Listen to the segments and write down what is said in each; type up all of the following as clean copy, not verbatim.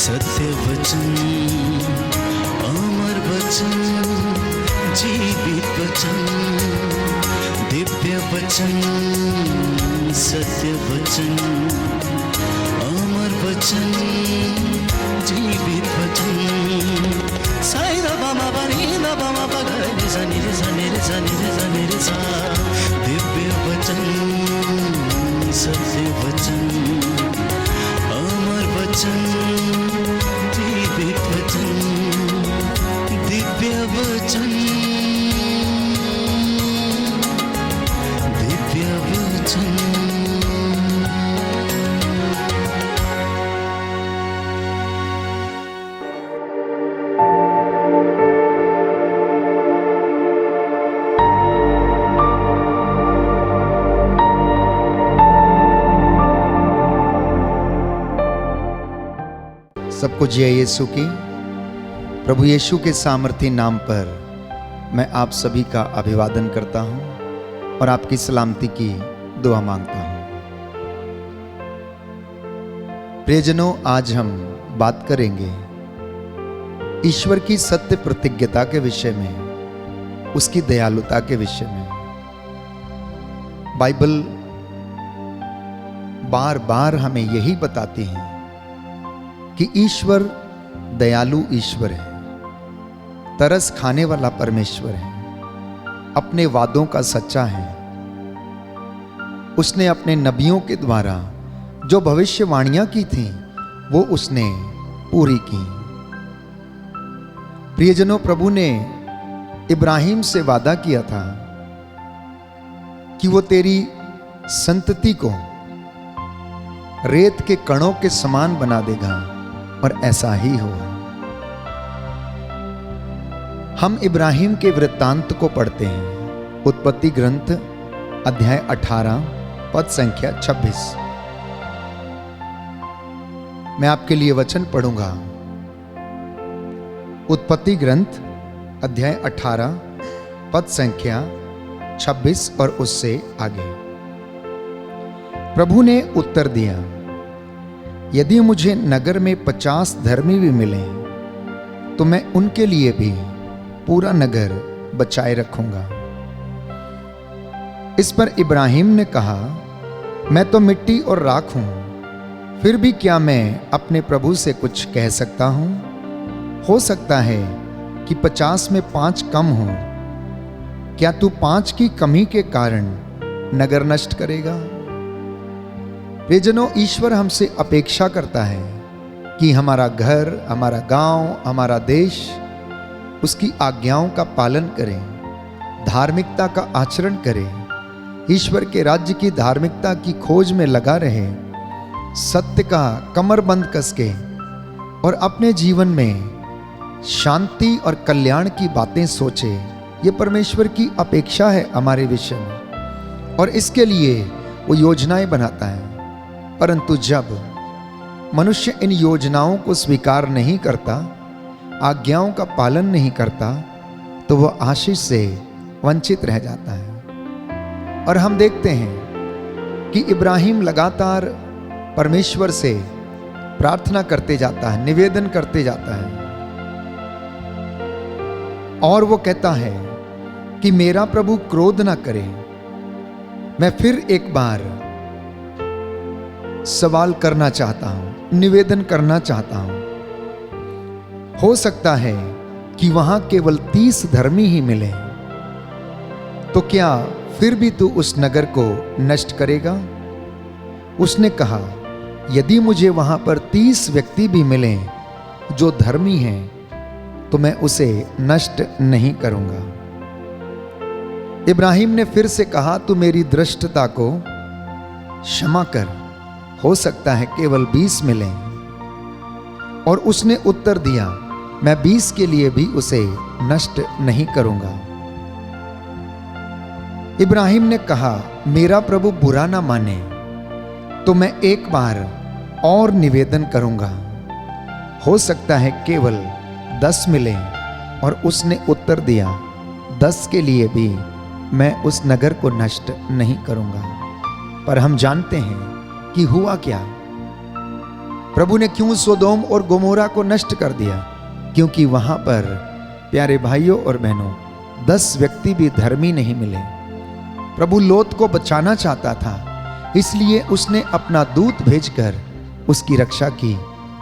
सत्य वचन, अमर वचन, जीवित वचन, दिव्य वचन, सत्य वचन, अमर वचन, जीवित वचन। साई दा बामा बनी दा बामा बगरे सा निरे सा निरे सा निरे सा निरे सा। दिव्य वचन, सत्य वचन, अमर वचन, जीवित वचन, दिव्य वचन, दिव्य वचन। सबको जय यीशु की। प्रभु यीशु के सामर्थी नाम पर मैं आप सभी का अभिवादन करता हूं और आपकी सलामती की दुआ मांगता हूं। प्रियजनों, आज हम बात करेंगे ईश्वर की सत्य प्रतिज्ञता के विषय में, उसकी दयालुता के विषय में। बाइबल बार बार हमें यही बताती है कि ईश्वर दयालु ईश्वर है, तरस खाने वाला परमेश्वर है, अपने वादों का सच्चा है। उसने अपने नबियों के द्वारा जो भविष्यवाणियां की थीं वो उसने पूरी की। प्रियजनों, प्रभु ने इब्राहिम से वादा किया था कि वो तेरी संतति को रेत के कणों के समान बना देगा, और ऐसा ही हुआ। हम इब्राहिम के वृत्तांत को पढ़ते हैं। उत्पत्ति ग्रंथ अध्याय 18 पद संख्या 26। मैं आपके लिए वचन पढ़ूंगा। उत्पत्ति ग्रंथ अध्याय 18 पद संख्या 26 और उससे आगे। प्रभु ने उत्तर दिया, यदि मुझे नगर में 50 धर्मी भी मिले तो मैं उनके लिए भी पूरा नगर बचाए रखूंगा। इस पर इब्राहिम ने कहा, मैं तो मिट्टी और राख हूं, फिर भी क्या मैं अपने प्रभु से कुछ कह सकता हूं? हो सकता है कि 50 में 5 कम हो। क्या तू 5 की कमी के कारण नगर नष्ट करेगा? प्रियजनों, ईश्वर हमसे अपेक्षा करता है कि हमारा घर, हमारा गांव, हमारा देश उसकी आज्ञाओं का पालन करें, धार्मिकता का आचरण करें, ईश्वर के राज्य की धार्मिकता की खोज में लगा रहे, सत्य का कमरबंद कस के और अपने जीवन में शांति और कल्याण की बातें सोचे। ये परमेश्वर की अपेक्षा है हमारे विषय में, और इसके लिए वो योजनाएं बनाता है। परंतु जब मनुष्य इन योजनाओं को स्वीकार नहीं करता, आज्ञाओं का पालन नहीं करता, तो वह आशीष से वंचित रह जाता है। और हम देखते हैं कि इब्राहिम लगातार परमेश्वर से प्रार्थना करते जाता है, निवेदन करते जाता है, और वो कहता है कि मेरा प्रभु क्रोध ना करे। मैं फिर एक बार सवाल करना चाहता हूं, निवेदन करना चाहता हूं। हो सकता है कि वहां केवल 30 धर्मी ही मिले, तो क्या फिर भी तू उस नगर को नष्ट करेगा? उसने कहा, यदि मुझे वहां पर 30 व्यक्ति भी मिले जो धर्मी हैं, तो मैं उसे नष्ट नहीं करूंगा। इब्राहिम ने फिर से कहा, तू मेरी धृष्टता को क्षमा कर, हो सकता है केवल 20 मिले। और उसने उत्तर दिया, मैं 20 के लिए भी उसे नष्ट नहीं करूंगा। इब्राहिम ने कहा, मेरा प्रभु बुरा ना माने तो मैं एक बार और निवेदन करूंगा, हो सकता है केवल 10 मिले। और उसने उत्तर दिया, 10 के लिए भी मैं उस नगर को नष्ट नहीं करूंगा। पर हम जानते हैं कि हुआ क्या। प्रभु ने क्यों सोदोम और गोमोरा को नष्ट कर दिया? क्योंकि वहां पर प्यारे भाइयों और बहनों 10 व्यक्ति भी धर्मी नहीं मिले। प्रभु लोत को बचाना चाहता था, इसलिए उसने अपना दूत भेजकर उसकी रक्षा की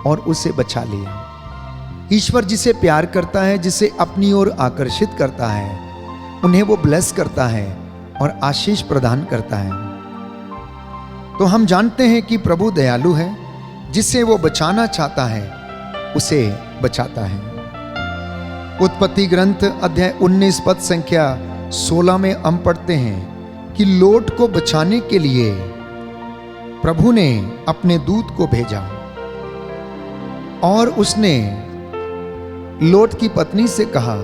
और उसे बचा लिया। ईश्वर जिसे प्यार करता है, जिसे अपनी ओर आकर्षित करता है, उन्हें वो ब्लेस करता है और आशीष प्रदान करता है। तो हम जानते हैं कि प्रभु दयालु है, जिसे वो बचाना चाहता है उसे बचाता है। उत्पत्ति ग्रंथ अध्याय 19 पद संख्या 16 में हम पढ़ते हैं कि लोट को बचाने के लिए प्रभु ने अपने दूत को भेजा और उसने लोट की पत्नी से कहा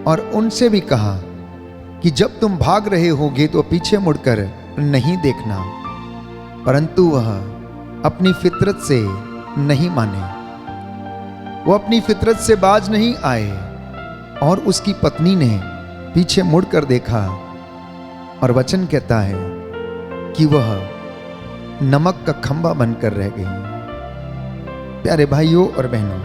और उनसे भी कहा कि जब तुम भाग रहे होगे तो पीछे मुड़कर नहीं देखना। परंतु वह अपनी फितरत से नहीं माने, वो अपनी फितरत से बाज नहीं आए और उसकी पत्नी ने पीछे मुड़कर देखा और वचन कहता है कि वह नमक का खंभा बनकर रह गई। प्यारे भाइयों और बहनों,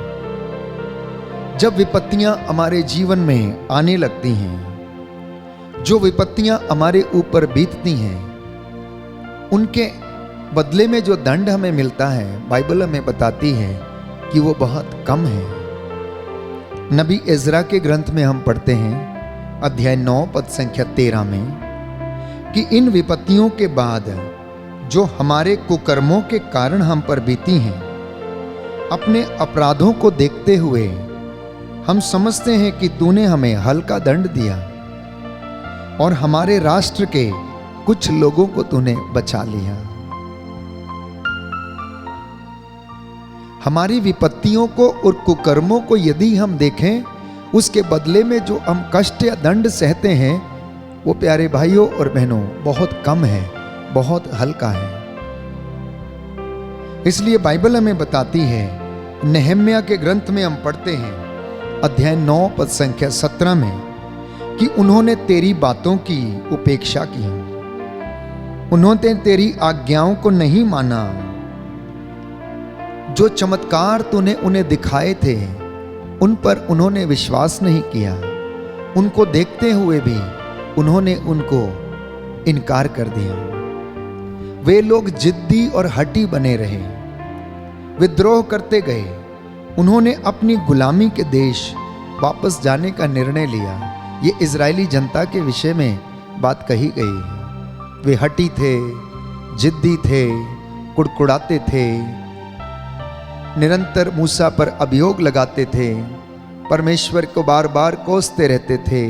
जब विपत्तियां हमारे जीवन में आने लगती हैं, जो विपत्तियां हमारे ऊपर बीतती हैं, उनके बदले में जो दंड हमें मिलता है, बाइबल हमें बताती है कि वो बहुत कम है। नबी इज़रा के ग्रंथ में हम पढ़ते हैं अध्याय 9 पद संख्या 13 में कि इन विपत्तियों के बाद जो हमारे कुकर्मों के कारण हम पर बीती हैं, अपने अपराधों को देखते हुए हम समझते हैं कि तूने हमें हल्का दंड दिया और हमारे राष्ट्र के कुछ लोगों को तूने बचा लिया। हमारी विपत्तियों को और कुकर्मों को यदि हम देखें, उसके बदले में जो हम कष्ट या दंड सहते हैं, वो प्यारे भाइयों और बहनों बहुत कम है, बहुत हल्का है। इसलिए बाइबल हमें बताती है, नहम्याह के ग्रंथ में हम पढ़ते हैं अध्याय 9 पद संख्या 17 में कि उन्होंने तेरी बातों की उपेक्षा की, उन्होंने तेरी आज्ञाओं को नहीं माना। जो चमत्कार तूने उन्हें दिखाए थे, उन पर उन्होंने विश्वास नहीं किया। उनको देखते हुए भी उन्होंने उनको इनकार कर दिया। वे लोग जिद्दी और हठी बने रहे, विद्रोह करते गए। उन्होंने अपनी गुलामी के देश वापस जाने का निर्णय लिया। ये इजरायली जनता के विषय में बात कही गई है। वे हठी थे, जिद्दी थे, कुड़कुड़ाते थे, निरंतर मूसा पर अभियोग लगाते थे, परमेश्वर को बार बार कोसते रहते थे,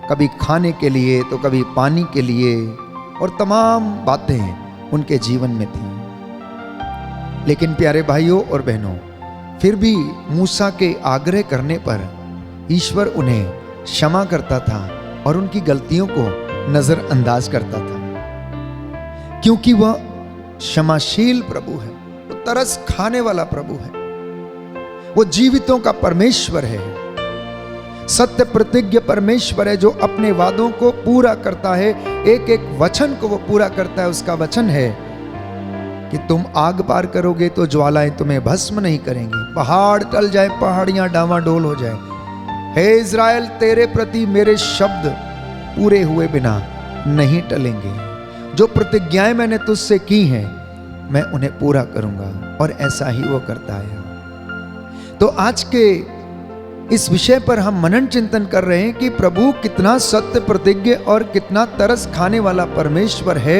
कभी खाने के लिए तो कभी पानी के लिए, और तमाम बातें उनके जीवन में थी। लेकिन प्यारे भाइयों और बहनों, फिर भी मूसा के आग्रह करने पर ईश्वर उन्हें क्षमा करता था और उनकी गलतियों को नजरअंदाज करता था, क्योंकि वह क्षमाशील प्रभु है, वो तरस खाने वाला प्रभु है, वो जीवितों का परमेश्वर है, सत्य प्रतिज्ञ परमेश्वर है, जो अपने वादों को पूरा करता है, एक एक वचन को वो पूरा करता है। उसका वचन है कि तुम आग पार करोगे तो ज्वालाएं तुम्हें भस्म नहीं करेंगी, पहाड़ टल जाए, पहाड़ियां डावाडोल हो जाए। हे इज़राइल, तेरे प्रति मेरे शब्द पूरे हुए बिना नहीं टलेंगे। जो प्रतिज्ञाएं मैंने तुझसे की हैं, मैं उन्हें पूरा करूंगा, और ऐसा ही वो करता है। तो आज के इस विषय पर हम मनन चिंतन कर रहे हैं कि प्रभु कितना सत्य प्रतिज्ञ और कितना तरस खाने वाला परमेश्वर है।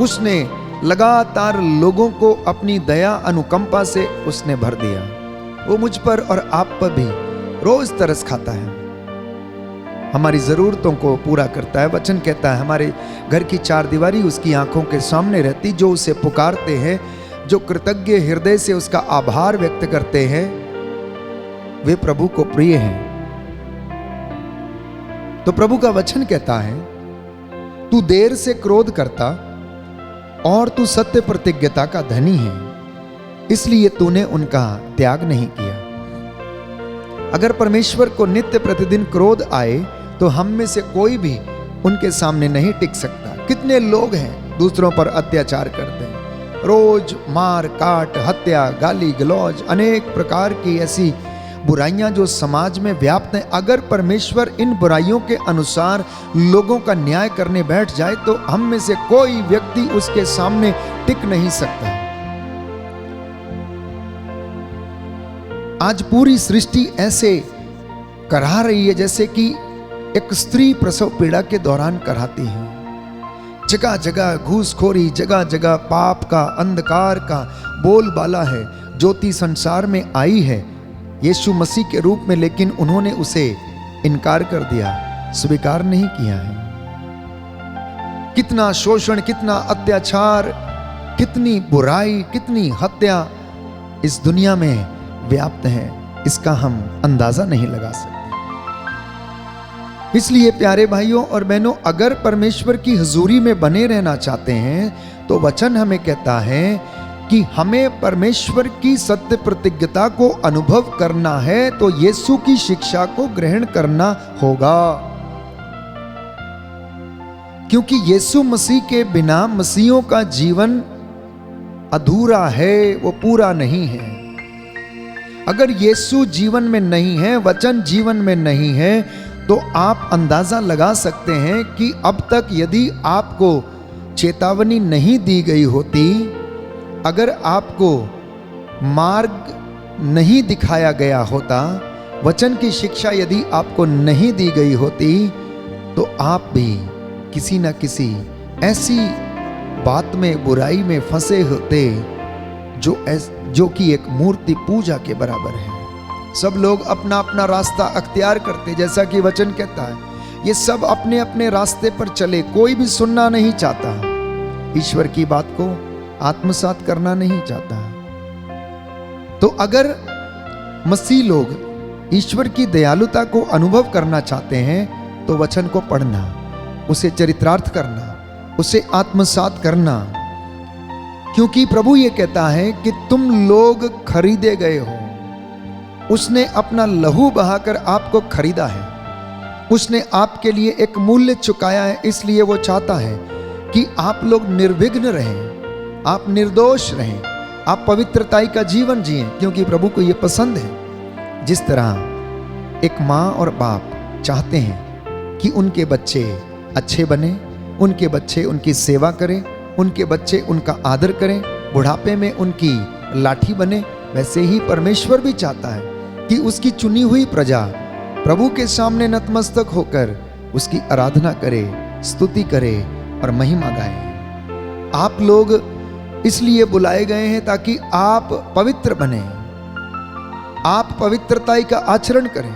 उसने लगातार लोगों को अपनी दया अनुकंपा से उसने भर दिया। वो मुझ पर और आप पर भी रोज तरस खाता है, हमारी जरूरतों को पूरा करता है। वचन कहता है हमारे घर की चार दीवारी उसकी आंखों के सामने रहती। जो उसे पुकारते हैं, जो कृतज्ञ हृदय से उसका आभार व्यक्त करते हैं, वे प्रभु को प्रिय हैं। तो प्रभु का वचन कहता है, तू देर से क्रोध करता और तू सत्य प्रतिज्ञता का धनी है, इसलिए तूने उनका त्याग नहीं किया। अगर परमेश्वर को नित्य प्रतिदिन क्रोध आए तो हम में से कोई भी उनके सामने नहीं टिक सकता। कितने लोग हैं दूसरों पर अत्याचार करते हैं, रोज मार काट, हत्या, गाली गलौज, अनेक प्रकार की ऐसी बुराइयां जो समाज में व्याप्त हैं, अगर परमेश्वर इन बुराइयों के अनुसार लोगों का न्याय करने बैठ जाए तो हम में से कोई व्यक्ति उसके सामने टिक नहीं सकता। आज पूरी सृष्टि ऐसे करा रही है जैसे कि एक स्त्री प्रसव पीड़ा के दौरान कराती है। जगह जगह घूसखोरी, जगह जगह पाप का, अंधकार का बोलबाला है। ज्योति संसार में आई है यीशु मसीह के रूप में, लेकिन उन्होंने उसे इनकार कर दिया, स्वीकार नहीं किया है। कितना शोषण, कितना अत्याचार, कितनी बुराई, कितनी हत्या इस दुनिया में व्याप्त है, इसका हम अंदाजा नहीं लगा सकते। इसलिए प्यारे भाइयों और बहनों, अगर परमेश्वर की हुजूरी में बने रहना चाहते हैं तो वचन हमें कहता है कि हमें परमेश्वर की सत्य प्रतिज्ञता को अनुभव करना है तो यीशु की शिक्षा को ग्रहण करना होगा, क्योंकि यीशु मसीह के बिना मसीहों का जीवन अधूरा है, वो पूरा नहीं है। अगर यीशु जीवन में नहीं है, वचन जीवन में नहीं है, तो आप अंदाजा लगा सकते हैं कि अब तक यदि आपको चेतावनी नहीं दी गई होती, अगर आपको मार्ग नहीं दिखाया गया होता, वचन की शिक्षा यदि आपको नहीं दी गई होती, तो आप भी किसी न किसी ऐसी बात में, बुराई में फंसे होते जो कि एक मूर्ति पूजा के बराबर है। सब लोग अपना अपना रास्ता अख्तियार करते, जैसा कि वचन कहता है ये सब अपने अपने रास्ते पर चले, कोई भी सुनना नहीं चाहता, ईश्वर की बात को आत्मसात करना नहीं चाहता। तो अगर मसीह लोग ईश्वर की दयालुता को अनुभव करना चाहते हैं तो वचन को पढ़ना, उसे चरितार्थ करना, उसे आत्मसात करना, क्योंकि प्रभु ये कहता है कि तुम लोग खरीदे गए हो। उसने अपना लहू बहाकर आपको खरीदा है, उसने आपके लिए एक मूल्य चुकाया है। इसलिए वो चाहता है कि आप लोग निर्विघ्न रहें, आप निर्दोष रहें, आप पवित्रताई का जीवन जिएं, क्योंकि प्रभु को ये पसंद है। जिस तरह एक माँ और बाप चाहते हैं कि उनके बच्चे अच्छे बने, उनके बच्चे उनकी सेवा करें, उनके बच्चे उनका आदर करें, बुढ़ापे में उनकी लाठी बने, वैसे ही परमेश्वर भी चाहता है कि उसकी चुनी हुई प्रजा प्रभु के सामने नतमस्तक होकर उसकी आराधना करे, स्तुति करे और महिमा गाए। आप लोग इसलिए बुलाए गए हैं ताकि आप पवित्र बने, आप पवित्रताई का आचरण करें,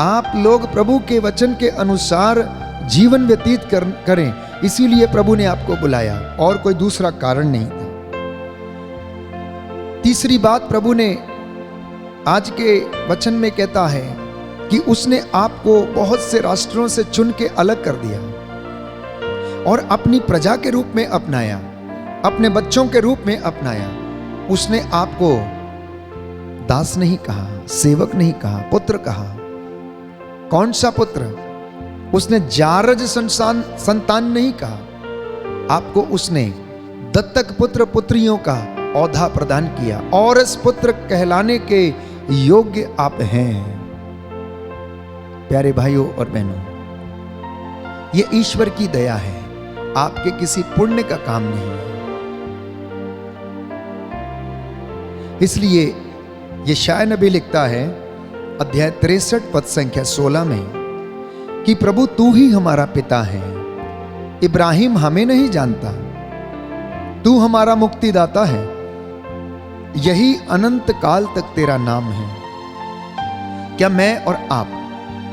आप लोग प्रभु के वचन के अनुसार जीवन व्यतीत करें। इसीलिए प्रभु ने आपको बुलाया, और कोई दूसरा कारण नहीं था। तीसरी बात प्रभु ने आज के वचन में कहता है कि उसने आपको बहुत से राष्ट्रों से चुन के अलग कर दिया और अपनी प्रजा के रूप में अपनाया, अपने बच्चों के रूप में अपनाया। उसने आपको दास नहीं कहा, सेवक नहीं कहा, पुत्र कहा। कौन सा पुत्र? उसने जारज संतान नहीं कहा, आपको उसने दत्तक पुत्र पुत्रियों का औधा प्रदान किया, और इस पुत्र कहलाने के योग्य आप हैं। प्यारे भाइयों और बहनों, ये ईश्वर की दया है, आपके किसी पुण्य का काम नहीं है। इसलिए यशायाह नबी लिखता है अध्याय 63 पद संख्या 16 में कि प्रभु तू ही हमारा पिता है, इब्राहिम हमें नहीं जानता, तू हमारा मुक्तिदाता है, यही अनंत काल तक तेरा नाम है। क्या मैं और आप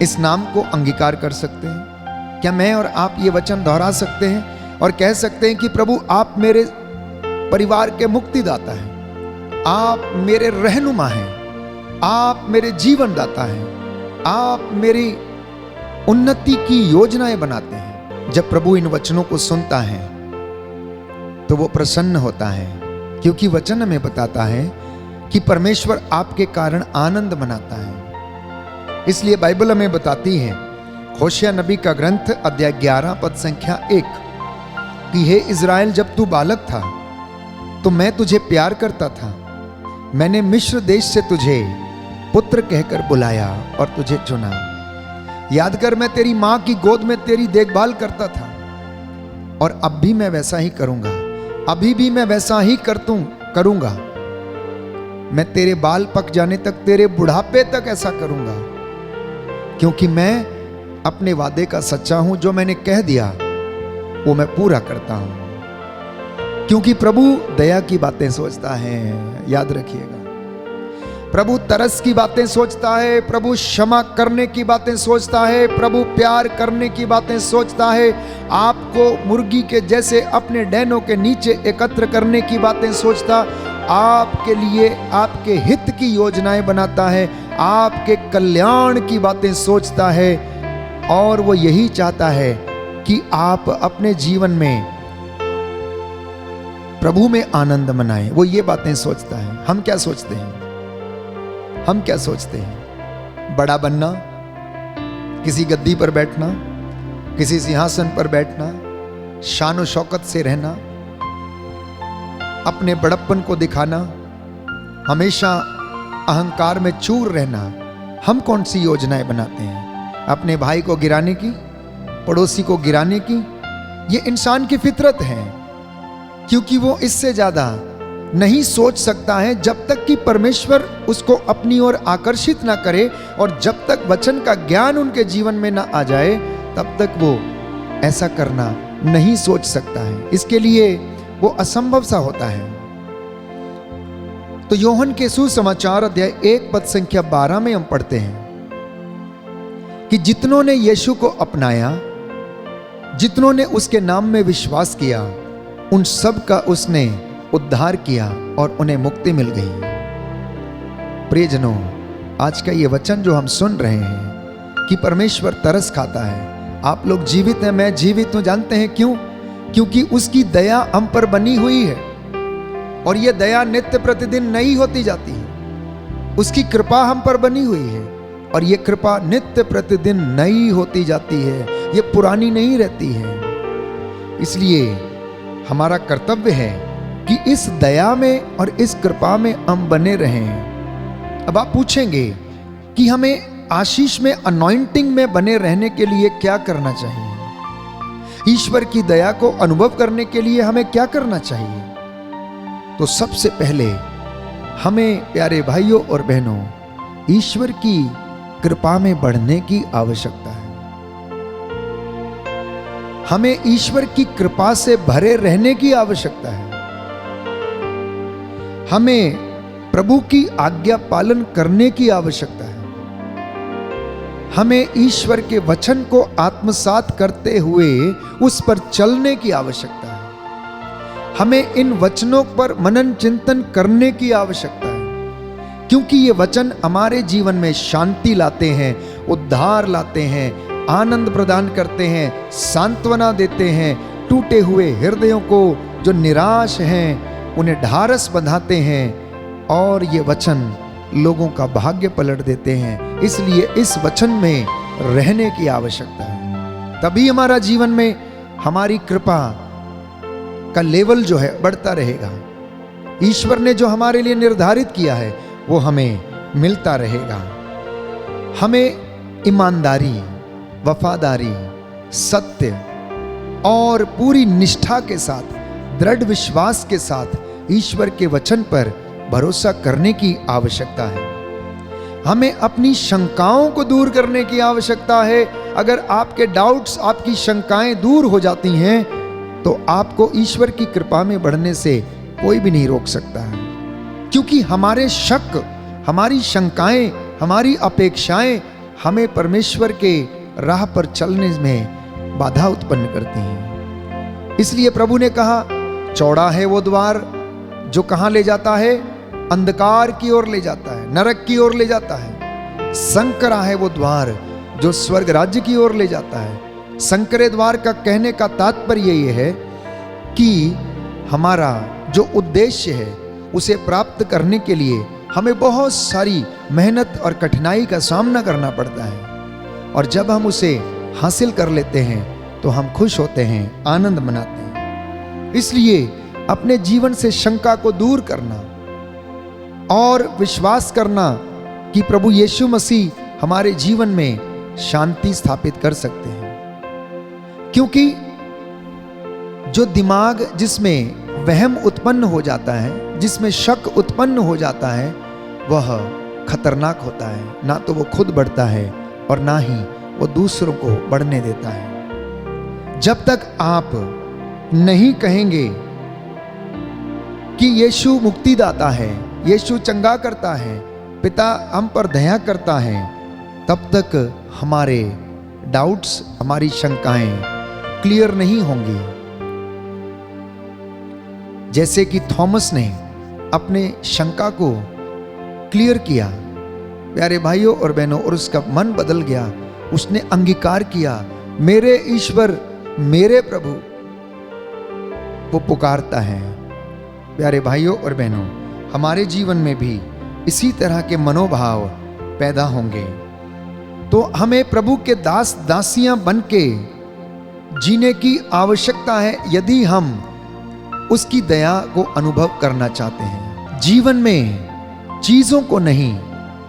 इस नाम को अंगीकार कर सकते हैं? क्या मैं और आप ये वचन दोहरा सकते हैं और कह सकते हैं कि प्रभु आप मेरे परिवार के मुक्तिदाता हैं, आप मेरे रहनुमा हैं, आप मेरे जीवन दाता हैं, आप मेरी उन्नति की योजनाएं बनाते हैं। जब प्रभु इन वचनों को सुनता है तो वो प्रसन्न होता है, क्योंकि वचन हमें बताता है कि परमेश्वर आपके कारण आनंद मनाता है। इसलिए बाइबल हमें बताती है, होशिया नबी का ग्रंथ अध्याय 11 पद संख्या 1 कि हे इज़राइल, जब तू बालक था तो मैं तुझे प्यार करता था। मैंने मिस्र देश से तुझे पुत्र कहकर बुलाया और तुझे चुना। याद कर, मैं तेरी मां की गोद में तेरी देखभाल करता था और अब भी मैं वैसा ही करूंगा। अभी भी मैं वैसा ही करूंगा। मैं तेरे बाल पक जाने तक, तेरे बुढ़ापे तक ऐसा करूंगा, क्योंकि मैं अपने वादे का सच्चा हूं। जो मैंने कह दिया वो मैं पूरा करता हूं, क्योंकि प्रभु दया की बातें सोचता है। याद रखिएगा, प्रभु तरस की बातें सोचता है, प्रभु क्षमा करने की बातें सोचता है, प्रभु प्यार करने की बातें सोचता है, आपको मुर्गी के जैसे अपने डैनों के नीचे एकत्र करने की बातें सोचता, आपके लिए आपके हित की योजनाएं बनाता है, आपके कल्याण की बातें सोचता है। और वो यही चाहता है कि आप अपने जीवन में प्रभु में आनंद मनाएं। वो ये बातें सोचता है। हम क्या सोचते हैं? हम क्या सोचते हैं? बड़ा बनना, किसी गद्दी पर बैठना, किसी सिंहासन पर बैठना, शान और शौकत से रहना, अपने बड़प्पन को दिखाना, हमेशा अहंकार में चूर रहना। हम कौन सी योजनाएं बनाते हैं? अपने भाई को गिराने की, पड़ोसी को गिराने की। ये इंसान की फितरत है, क्योंकि वो इससे ज्यादा नहीं सोच सकता है जब तक कि परमेश्वर उसको अपनी ओर आकर्षित ना करे, और जब तक वचन का ज्ञान उनके जीवन में ना आ जाए तब तक वो ऐसा करना नहीं सोच सकता है। इसके लिए वो असंभव सा होता है। तो यूहन्ना के सुसमाचार अध्याय 1 पद संख्या 12 में हम पढ़ते हैं कि जितनों ने यीशु को अपनाया, जितनों ने उसके नाम में विश्वास किया, उन सब का उसने उद्धार किया और उन्हें मुक्ति मिल गई। प्रियजनों, आज का ये वचन जो हम सुन रहे हैं कि परमेश्वर तरस खाता है। आप लोग जीवित हैं, मैं जीवित हूं। जानते हैं क्यों? क्योंकि उसकी दया हम पर बनी हुई है, और यह दया नित्य प्रतिदिन नई होती जाती है। उसकी कृपा हम पर बनी हुई है, और यह कृपा नित्य प्रतिदिन नई होती जाती है, यह पुरानी नहीं रहती है। इसलिए हमारा कर्तव्य है कि इस दया में और इस कृपा में हम बने रहें। अब आप पूछेंगे कि हमें आशीष में, अनॉइंटिंग में बने रहने के लिए क्या करना चाहिए? ईश्वर की दया को अनुभव करने के लिए हमें क्या करना चाहिए? तो सबसे पहले हमें, प्यारे भाइयों और बहनों, ईश्वर की कृपा में बढ़ने की आवश्यकता है। हमें ईश्वर की कृपा से भरे रहने की आवश्यकता है। हमें प्रभु की आज्ञा पालन करने की आवश्यकता है। हमें ईश्वर के वचन को आत्मसात करते हुए उस पर चलने की आवश्यकता है। हमें इन वचनों पर मनन चिंतन करने की आवश्यकता है, क्योंकि ये वचन हमारे जीवन में शांति लाते हैं, उद्धार लाते हैं, आनंद प्रदान करते हैं, सांत्वना देते हैं। टूटे हुए हृदयों को, जो निराश हैं, उन्हें ढारस बंधाते हैं, और ये वचन लोगों का भाग्य पलट देते हैं। इसलिए इस वचन में रहने की आवश्यकता है, तभी हमारा जीवन में हमारी कृपा का लेवल जो है बढ़ता रहेगा। ईश्वर ने जो हमारे लिए निर्धारित किया है वो हमें मिलता रहेगा। हमें ईमानदारी, वफादारी, सत्य और पूरी निष्ठा के साथ, दृढ़ विश्वास के साथ ईश्वर के वचन पर भरोसा करने की आवश्यकता है। हमें अपनी शंकाओं को दूर करने की आवश्यकता है। अगर आपके डाउट्स, आपकी शंकाएं दूर हो जाती हैं तो आपको ईश्वर की कृपा में बढ़ने से कोई भी नहीं रोक सकता है, क्योंकि हमारे शक, हमारी शंकाएं, हमारी अपेक्षाएं हमें परमेश्वर के राह पर चलने में बाधा उत्पन्न करती हैं। इसलिए प्रभु ने कहा, चौड़ा है वो द्वार जो कहां ले जाता है? अंधकार की ओर ले जाता है, नरक की ओर ले जाता है। संकरा है वो द्वार जो स्वर्ग राज्य की ओर ले जाता है। संकरे द्वार का कहने का तात्पर्य ये है कि हमारा जो उद्देश्य है उसे प्राप्त करने के लिए हमें बहुत सारी मेहनत और कठिनाई का सामना करना पड़ता है, और जब हम उसे हासिल कर लेते हैं तो हम खुश होते हैं, आनंद मनाते हैं। इसलिए अपने जीवन से शंका को दूर करना और विश्वास करना कि प्रभु यीशु मसीह हमारे जीवन में शांति स्थापित कर सकते हैं। क्योंकि जो दिमाग जिसमें वहम उत्पन्न हो जाता है, जिसमें शक उत्पन्न हो जाता है, वह खतरनाक होता है। ना तो वो खुद बढ़ता है और ना ही वो दूसरों को बढ़ने देता है। जब तक आप नहीं कहेंगे कि यीशु मुक्तिदाता है, यीशु चंगा करता है, पिता हम पर दया करता है, तब तक हमारे डाउट्स, हमारी शंकाएं क्लियर नहीं होंगी। जैसे कि थॉमस ने अपने शंका को क्लियर किया, प्यारे भाइयों और बहनों, और उसका मन बदल गया। उसने अंगीकार किया, मेरे ईश्वर, मेरे प्रभु, वो पुकारता है। प्यारे भाइयों और बहनों, हमारे जीवन में भी इसी तरह के मनोभाव पैदा होंगे तो हमें प्रभु के दास दासियां बन के जीने की आवश्यकता है, यदि हम उसकी दया को अनुभव करना चाहते हैं। जीवन में चीजों को नहीं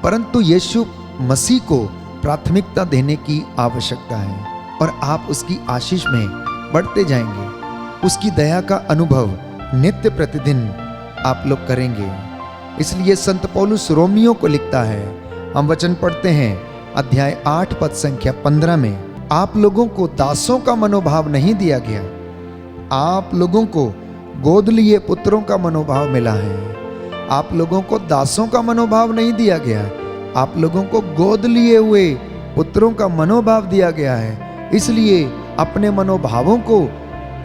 परंतु यीशु मसीह को प्राथमिकता देने की आवश्यकता है और आप उसकी आशीष में बढ़ते जाएंगे। उसकी दया का अनुभव नित्य प्रतिदिन आप लोग करेंगे। इसलिए संत पौलुस रोमियो को लिखता है, हम वचन पढ़ते हैं अध्याय 8 पद संख्या 15 में, आप लोगों को दासों का मनोभाव नहीं दिया गया, आप लोगों को गोद लिए पुत्रों का मनोभाव मिला है। आप लोगों को दासों का मनोभाव नहीं दिया गया, आप लोगों को गोद लिए हुए पुत्रों का मनोभाव दिया गया है। इसलिए अपने मनोभावों को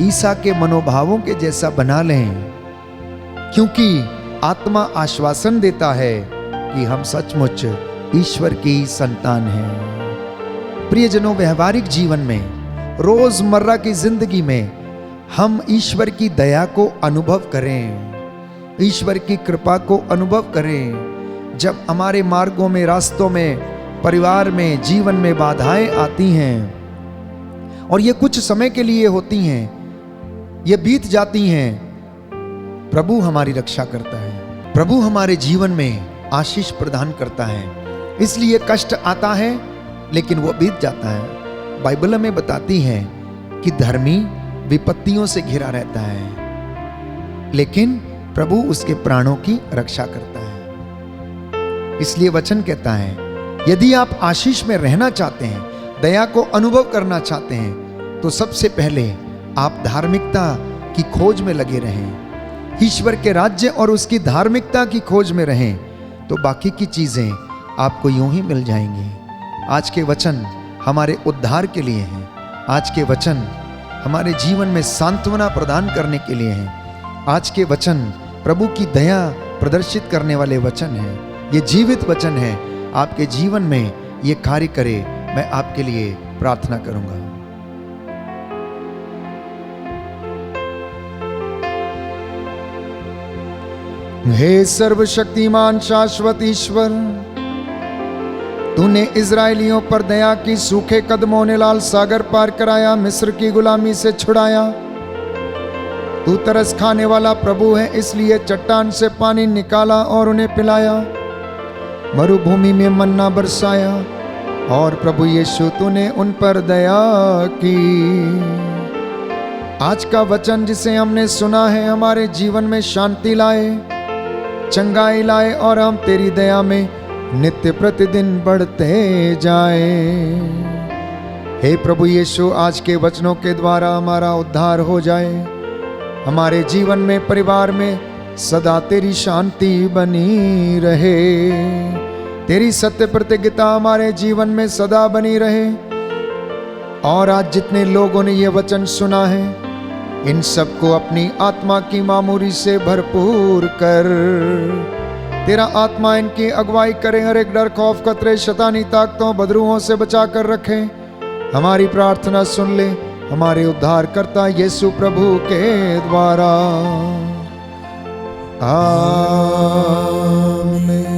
ईसा के मनोभावों के जैसा बना लें, क्योंकि आत्मा आश्वासन देता है कि हम सचमुच ईश्वर की संतान हैं। प्रियजनों, व्यवहारिक जीवन में, रोजमर्रा की जिंदगी में हम ईश्वर की दया को अनुभव करें, ईश्वर की कृपा को अनुभव करें। जब हमारे मार्गों में, रास्तों में, परिवार में, जीवन में बाधाएं आती हैं और ये कुछ समय के लिए होती हैं, ये बीत जाती हैं, प्रभु हमारी रक्षा करता है, प्रभु हमारे जीवन में आशीष प्रदान करता है। इसलिए कष्ट आता है लेकिन वो बीत जाता है। बाइबल हमें बताती है कि धर्मी विपत्तियों से घिरा रहता है लेकिन प्रभु उसके प्राणों की रक्षा करता है। इसलिए वचन कहता है, यदि आप आशीष में रहना चाहते हैं, दया को अनुभव करना चाहते हैं, तो सबसे पहले आप धार्मिकता की खोज में लगे रहें, ईश्वर के राज्य और उसकी धार्मिकता की खोज में रहें, तो बाकी की चीजें आपको यूं ही मिल जाएंगी। आज के वचन हमारे उद्धार के लिए हैं, आज के वचन हमारे जीवन में सांत्वना प्रदान करने के लिए हैं। आज के वचन प्रभु की दया प्रदर्शित करने वाले वचन हैं। ये जीवित वचन है, आपके जीवन में ये कार्य करे, मैं आपके लिए प्रार्थना करूंगा। हे सर्वशक्तिमान शाश्वत ईश्वर, तूने इजराइलियों पर दया की, सूखे कदमों ने लाल सागर पार कराया, मिस्र की गुलामी से छुड़ाया। तू तरस खाने वाला प्रभु है, इसलिए चट्टान से पानी निकाला और उन्हें पिलाया, मरुभूमि में मन्ना बरसाया। और प्रभु यीशु तूने उन पर दया की। आज का वचन जिसे हमने सुना है हमारे जीवन में शांति लाए, चंगाई लाए और हम तेरी दया में नित्य प्रतिदिन बढ़ते जाएं। हे प्रभु यीशु, आज के वचनों के द्वारा हमारा उद्धार हो जाए, हमारे जीवन में, परिवार में सदा तेरी शांति बनी रहे, तेरी सत्य प्रतिज्ञता हमारे जीवन में सदा बनी रहे। और आज जितने लोगों ने ये वचन सुना है, इन सबको अपनी आत्मा की मामूरी से भरपूर कर, तेरा आत्मा इनकी अगुवाई करे, हर एक डर, खौफ, खतरे, शैतानी ताकतों, बदरूहों से बचा कर रखे। हमारी प्रार्थना सुन ले, हमारे उद्धार करता यीशु प्रभु के द्वारा, आमीन।